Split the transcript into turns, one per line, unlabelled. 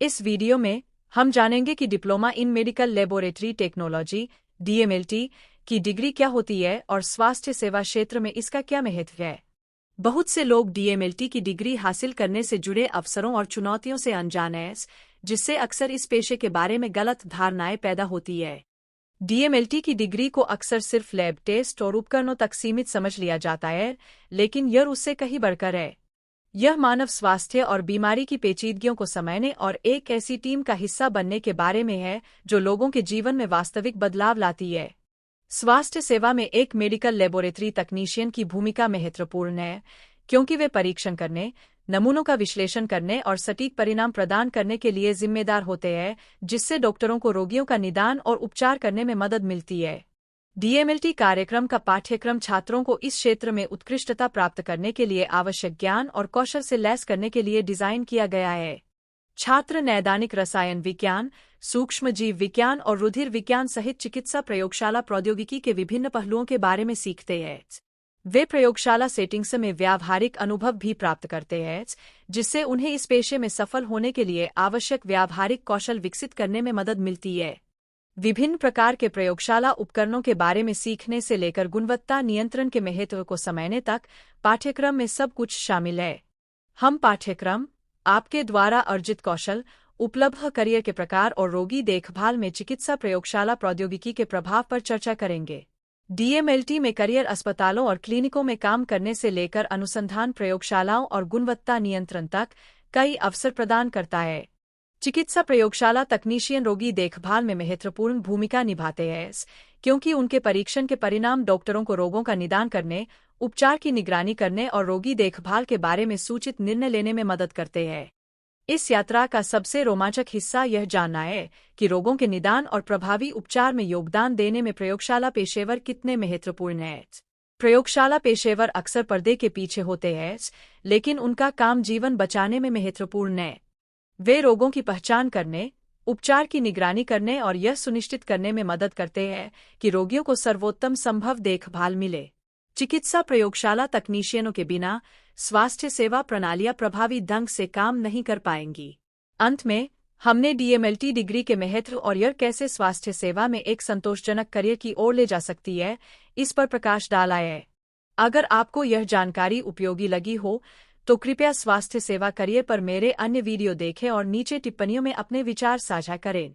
इस वीडियो में हम जानेंगे कि diploma in medical laboratory technology (DMLT) की डिग्री क्या होती है और स्वास्थ्य सेवा क्षेत्र में इसका क्या महत्व है। बहुत से लोग DMLT की डिग्री हासिल करने से जुड़े अवसरों और चुनौतियों से अनजान हैं, जिससे अक्सर इस पेशे के बारे में गलत धारणाएं पैदा होती है। DMLT की डिग्री को अक्सर सिर्फ लैब टेस्ट और उपकरणों तक सीमित समझ लिया जाता है, लेकिन यह उससे कहीं बढ़कर है। यह मानव स्वास्थ्य और बीमारी की पेचीदगियों को समझने और एक ऐसी टीम का हिस्सा बनने के बारे में है जो लोगों के जीवन में वास्तविक बदलाव लाती है। स्वास्थ्य सेवा में एक मेडिकल लेबोरेटरी तकनीशियन की भूमिका महत्वपूर्ण है, क्योंकि वे परीक्षण करने, नमूनों का विश्लेषण करने और सटीक परिणाम प्रदान करने के लिए जिम्मेदार होते हैं, जिससे डॉक्टरों को रोगियों का निदान और उपचार करने में मदद मिलती है। DMLT कार्यक्रम का पाठ्यक्रम छात्रों को इस क्षेत्र में उत्कृष्टता प्राप्त करने के लिए आवश्यक ज्ञान और कौशल से लैस करने के लिए डिजाइन किया गया है। छात्र नैदानिक रसायन विज्ञान, सूक्ष्म जीव विज्ञान और रुधिर विज्ञान सहित चिकित्सा प्रयोगशाला प्रौद्योगिकी के विभिन्न पहलुओं के बारे में सीखते हैं। वे प्रयोगशाला सेटिंग्स में व्यावहारिक अनुभव भी प्राप्त करते हैं, जिससे उन्हें इस पेशे में सफल होने के लिए आवश्यक व्यावहारिक कौशल विकसित करने में मदद मिलती है। विभिन्न प्रकार के प्रयोगशाला उपकरणों के बारे में सीखने से लेकर गुणवत्ता नियंत्रण के महत्व को समझने तक पाठ्यक्रम में सब कुछ शामिल है। हम पाठ्यक्रम, आपके द्वारा अर्जित कौशल, उपलब्ध करियर के प्रकार और रोगी देखभाल में चिकित्सा प्रयोगशाला प्रौद्योगिकी के प्रभाव पर चर्चा करेंगे। DMLT में करियर अस्पतालों और क्लिनिकों में काम करने से लेकर अनुसंधान प्रयोगशालाओं और गुणवत्ता नियंत्रण तक कई अवसर प्रदान करता है। चिकित्सा प्रयोगशाला तकनीशियन रोगी देखभाल में महत्वपूर्ण भूमिका निभाते हैं, क्योंकि उनके परीक्षण के परिणाम डॉक्टरों को रोगों का निदान करने, उपचार की निगरानी करने और रोगी देखभाल के बारे में सूचित निर्णय लेने में मदद करते हैं। इस यात्रा का सबसे रोमांचक हिस्सा यह जानना है कि रोगों के निदान और प्रभावी उपचार में योगदान देने में प्रयोगशाला पेशेवर कितने महत्वपूर्ण हैं। प्रयोगशाला पेशेवर अक्सर पर्दे के पीछे होते हैं, लेकिन उनका काम जीवन बचाने में महत्वपूर्ण है। वे रोगों की पहचान करने, उपचार की निगरानी करने और यह सुनिश्चित करने में मदद करते हैं कि रोगियों को सर्वोत्तम संभव देखभाल मिले। चिकित्सा प्रयोगशाला तकनीशियनों के बिना स्वास्थ्य सेवा प्रणालियां प्रभावी ढंग से काम नहीं कर पाएंगी। अंत में, हमने DMLT डिग्री के महत्व और यह कैसे स्वास्थ्य सेवा में एक संतोषजनक करियर की ओर ले जा सकती है, इस पर प्रकाश डाला है। अगर आपको यह जानकारी उपयोगी लगी हो, तो कृपया स्वास्थ्य सेवा करियर पर मेरे अन्य वीडियो देखें और नीचे टिप्पणियों में अपने विचार साझा करें।